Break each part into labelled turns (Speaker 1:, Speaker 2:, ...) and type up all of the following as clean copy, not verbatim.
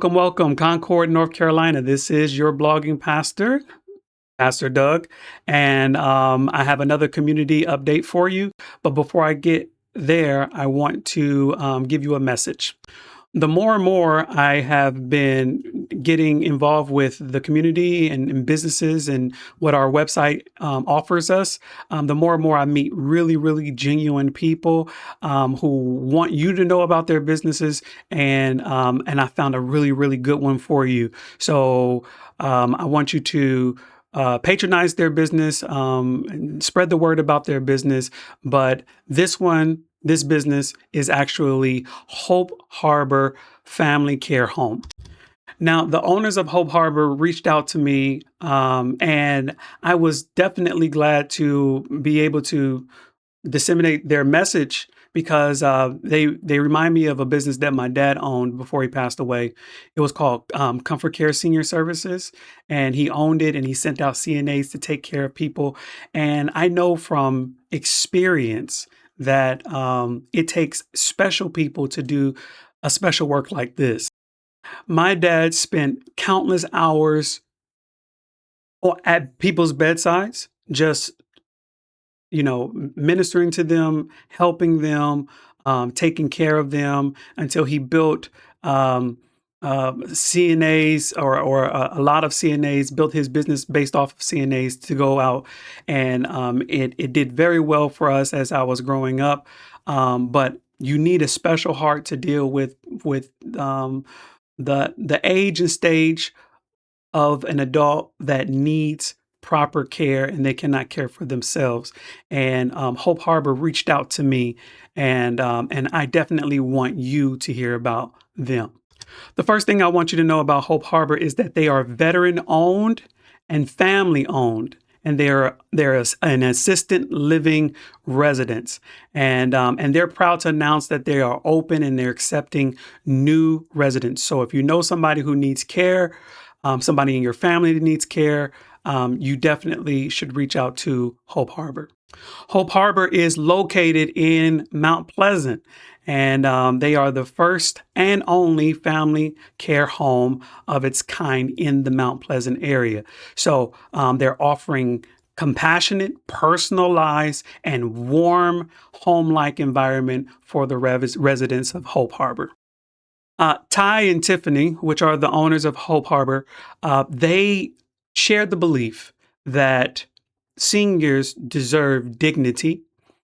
Speaker 1: Welcome, Concord, North Carolina. This is your blogging pastor, Pastor Doug, and I have another community update for you. But before I get there, I want to give you a message. The more and more I have been getting involved with the community and businesses and what our website offers us, the more and more I meet really, really genuine people who want you to know about their businesses, and I found a really, really good one for you. So I want you to patronize their business, and spread the word about their business. But this business is actually Hope Harbor Family Care Home. Now, the owners of Hope Harbor reached out to me, and I was definitely glad to be able to disseminate their message because they remind me of a business that my dad owned before he passed away. It was called Comfort Care Senior Services, and he owned it and he sent out CNAs to take care of people. And I know from experience that it takes special people to do a special work like this. My dad spent countless hours at people's bedsides, just ministering to them, helping them, taking care of them until he built CNAs or a lot of CNAs, built his business based off of CNAs to go out. And it did very well for us as I was growing up. But you need a special heart to deal with the age and stage of an adult that needs proper care and they cannot care for themselves. And Hope Harbor reached out to me, and I definitely want you to hear about them. The first thing I want you to know about Hope Harbor is that they are veteran owned and family owned. And they're an assisted living residence, and they're proud to announce that they are open and they're accepting new residents. So if you know somebody who needs care, somebody in your family that needs care, you definitely should reach out to Hope Harbor. Hope Harbor is located in Mount Pleasant, and they are the first and only family care home of its kind in the Mount Pleasant area. So they're offering compassionate, personalized, and warm home-like environment for the residents of Hope Harbor. Ty and Tiffany, which are the owners of Hope Harbor, they share the belief that seniors deserve dignity,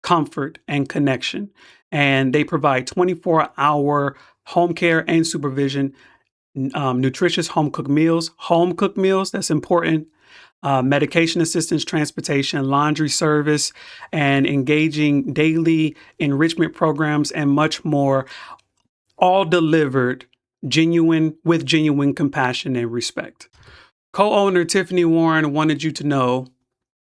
Speaker 1: comfort, and connection. And they provide 24-hour home care and supervision, nutritious home cooked meals, that's important, medication assistance, transportation, laundry service, and engaging daily enrichment programs, and much more, all delivered with genuine compassion and respect. Co-owner Tiffany Warren wanted you to know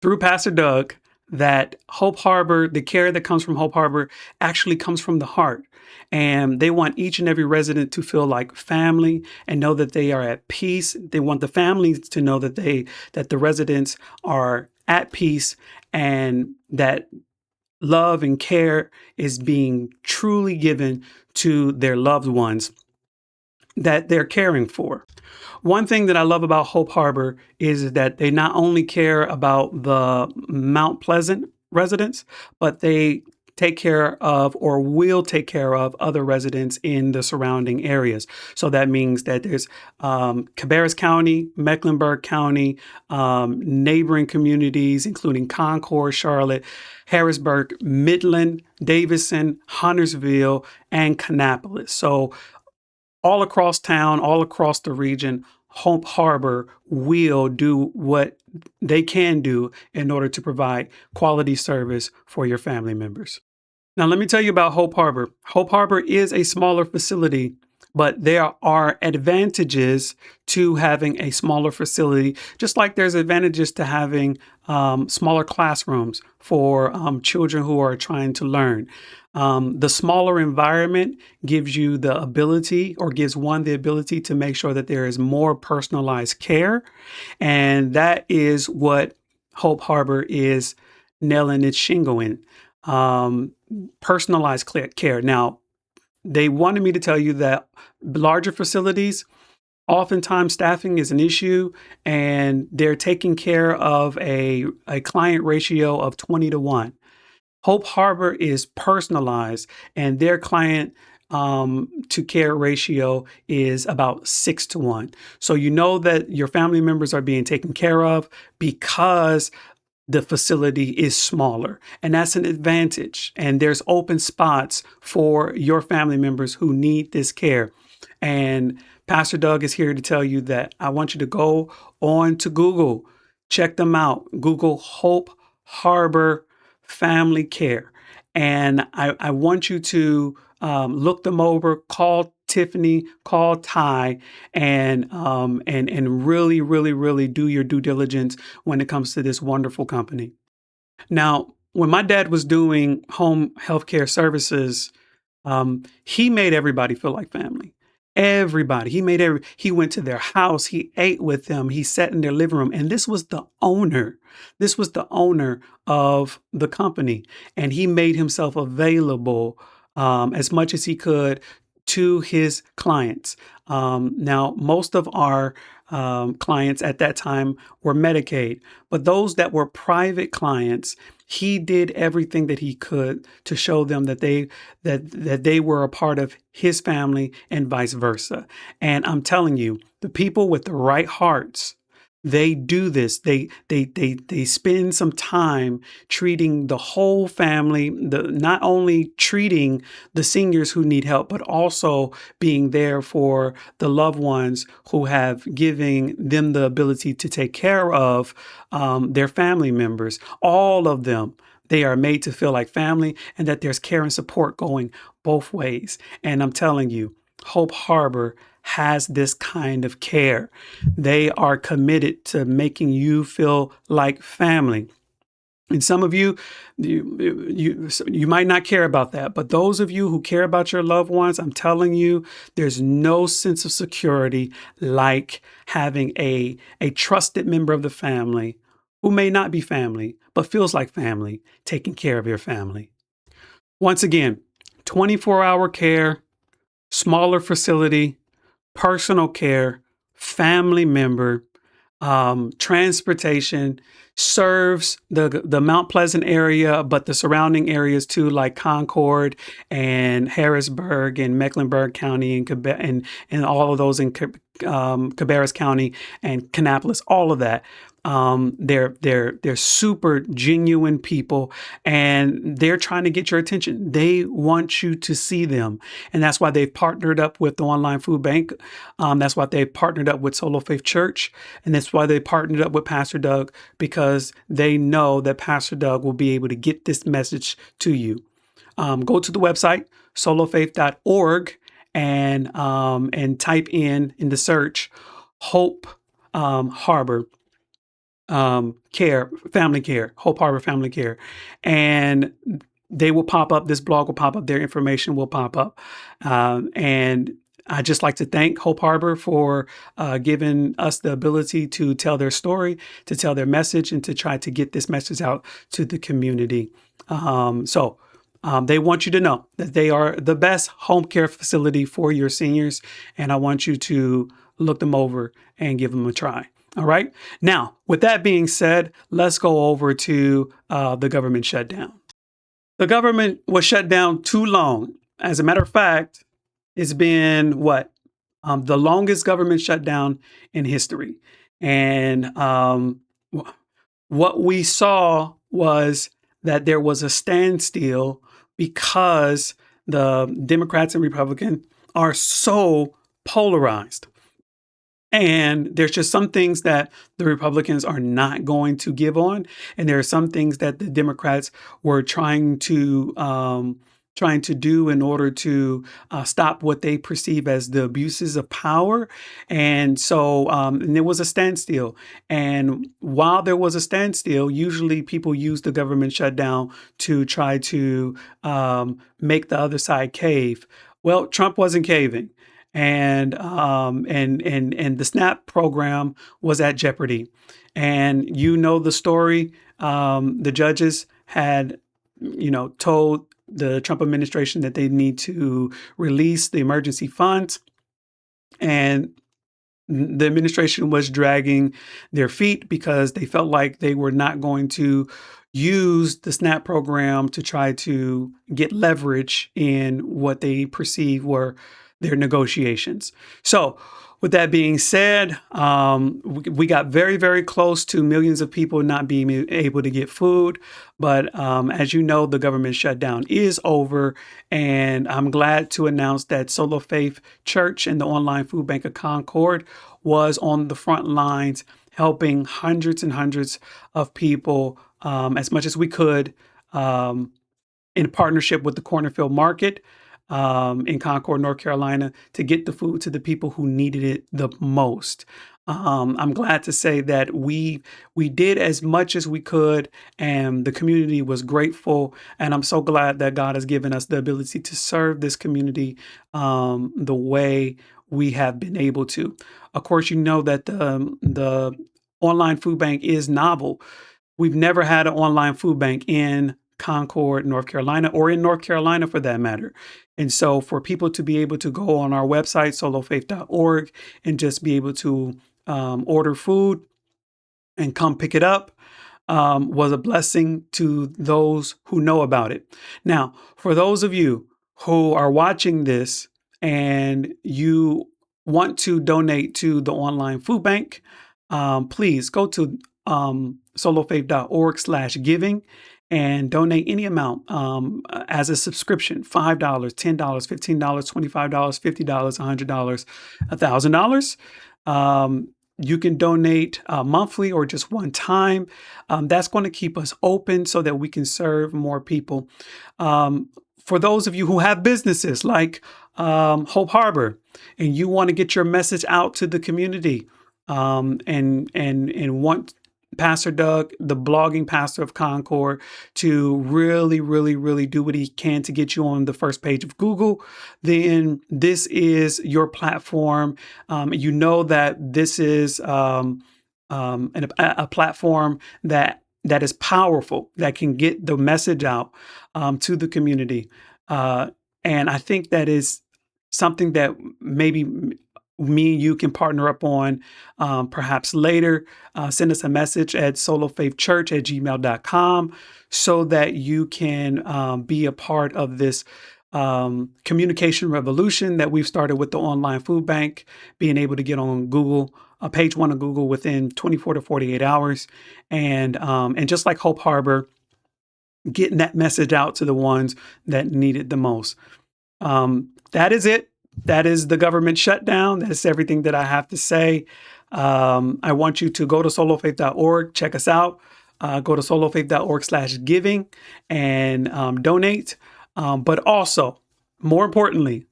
Speaker 1: through Pastor Doug that Hope Harbor, the care that comes from Hope Harbor actually comes from the heart. And they want each and every resident to feel like family and know that they are at peace. They want the families to know that the residents are at peace and that love and care is being truly given to their loved ones that they're caring for. One thing that I love about Hope Harbor is that they not only care about the Mount Pleasant residents, but they take care of or will take care of other residents in the surrounding areas. So that means that there's Cabarrus County, Mecklenburg County, neighboring communities, including Concord, Charlotte, Harrisburg, Midland, Davison, Huntersville, and Kannapolis. So all across town, all across the region, Hope Harbor will do what they can do in order to provide quality service for your family members. Now, let me tell you about Hope Harbor. Hope Harbor is a smaller facility, but there are advantages to having a smaller facility, just like there's advantages to having smaller classrooms for children who are trying to learn. The smaller environment gives you the ability, or gives one the ability, to make sure that there is more personalized care. And that is what Hope Harbor is nailing its shingle in. Personalized care. Now, they wanted me to tell you that larger facilities Oftentimes, staffing is an issue, and they're taking care of a client ratio of 20 to 1. Hope Harbor is personalized, and their client to care ratio is about 6 to 1. So you know that your family members are being taken care of because the facility is smaller, and that's an advantage. And there's open spots for your family members who need this care. And Pastor Doug is here to tell you that I want you to go on to Google, check them out. Google Hope Harbor Family Care. And I want you to look them over, call Tiffany, call Ty, and really, really, really do your due diligence when it comes to this wonderful company. Now, when my dad was doing home healthcare services, he made everybody feel like family. Everybody. He went to their house, he ate with them, he sat in their living room, and this was the owner. This was the owner of the company, and he made himself available as much as he could to his clients. Now, most of our clients at that time were Medicaid, but those that were private clients, he did everything that he could to show them that they were a part of his family and vice versa. And I'm telling you, the people with the right hearts, they do this. They spend some time treating the whole family, not only treating the seniors who need help, but also being there for the loved ones who have giving them the ability to take care of their family members. All of them. They are made to feel like family, and that there's care and support going both ways. And I'm telling you, Hope Harbor has this kind of care. They are committed to making you feel like family. And some of you might not care about that, but those of you who care about your loved ones, I'm telling you, there's no sense of security like having a trusted member of the family who may not be family, but feels like family, taking care of your family. Once again, 24-hour care, smaller facility, personal care, family member, transportation, serves the Mount Pleasant area, but the surrounding areas too, like Concord and Harrisburg and Mecklenburg County and Quebec, and all of those in Cabarrus County and Kannapolis, all of that. They're super genuine people, and they're trying to get your attention. They want you to see them, and that's why they've partnered up with the Online Food Bank. That's why they've partnered up with Solo Faith Church, and that's why they partnered up with Pastor Doug, because they know that Pastor Doug will be able to get this message to you. Go to the website solofaith.org and type in the search Hope Harbor care, family care, Hope Harbor Family Care. And they will pop up, this blog will pop up, their information will pop up. And I just like to thank Hope Harbor for giving us the ability to tell their story, to tell their message, and to try to get this message out to the community. They want you to know that they are the best home care facility for your seniors, and I want you to look them over and give them a try. All right. Now, with that being said, let's go over to the government shutdown. The government was shut down too long. As a matter of fact, it's been the longest government shutdown in history. And what we saw was that there was a standstill because the Democrats and Republicans are so polarized. And there's just some things that the Republicans are not going to give on, and there are some things that the Democrats were trying to do in order to stop what they perceive as the abuses of power. And so, and there was a standstill. And while there was a standstill, usually people use the government shutdown to try to make the other side cave. Well, Trump wasn't caving. And the SNAP program was at jeopardy. And you know the story. The judges had, told the Trump administration that they need to release the emergency funds. And the administration was dragging their feet because they felt like they were not going to use the SNAP program to try to get leverage in what they perceive were their negotiations. So, with that being said, we got very, very close to millions of people not being able to get food. But as you know, the government shutdown is over. And I'm glad to announce that Solo Faith Church and the Online Food Bank of Concord was on the front lines helping hundreds and hundreds of people as much as we could in partnership with the Cornerfield Market in Concord, North Carolina, to get the food to the people who needed it the most. I'm glad to say that we did as much as we could, and the community was grateful. And I'm so glad that God has given us the ability to serve this community the way we have been able to. Of course, you know that the online food bank is novel. We've never had an online food bank in Concord, North Carolina, or in North Carolina for that matter. And so for people to be able to go on our website, solofaith.org, and just be able to order food and come pick it up was a blessing to those who know about it. Now, for those of you who are watching this and you want to donate to the online food bank, please go to solofaith.org/giving and donate any amount as a subscription: $5, $10, $15, $25, $50, $100, $1,000. You can donate monthly or just one time. That's going to keep us open so that we can serve more people. For those of you who have businesses like Hope Harbor, and you want to get your message out to the community, and want Pastor Doug, the blogging pastor of Concord, to really, really, really do what he can to get you on the first page of Google, then this is your platform. You know that this is a platform that is powerful, that can get the message out to the community. And I think that is something that maybe me and you can partner up on perhaps later. Send us a message at solofaithchurch@gmail.com so that you can be a part of this communication revolution that we've started with the online food bank, being able to get on Google, page one of Google within 24 to 48 hours. And just like Hope Harbor, getting that message out to the ones that need it the most. That is it. That is the government shutdown. That's everything that I have to say. I want you to go to solofaith.org, check us out. Go to solofaith.org/giving and donate. But also, more importantly,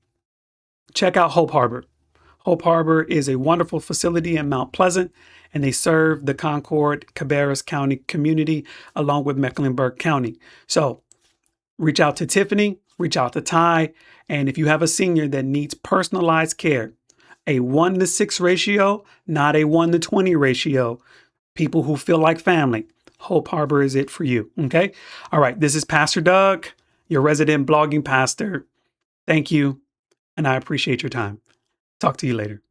Speaker 1: check out Hope Harbor. Hope Harbor is a wonderful facility in Mount Pleasant, and they serve the Concord, Cabarrus County community along with Mecklenburg County. So reach out to Tiffany, reach out to Ty, and if you have a senior that needs personalized care, a 1-to-6 ratio, not a 1-to-20 ratio, people who feel like family, Hope Harbor is it for you. Okay. All right. This is Pastor Doug, your resident blogging pastor. Thank you. And I appreciate your time. Talk to you later.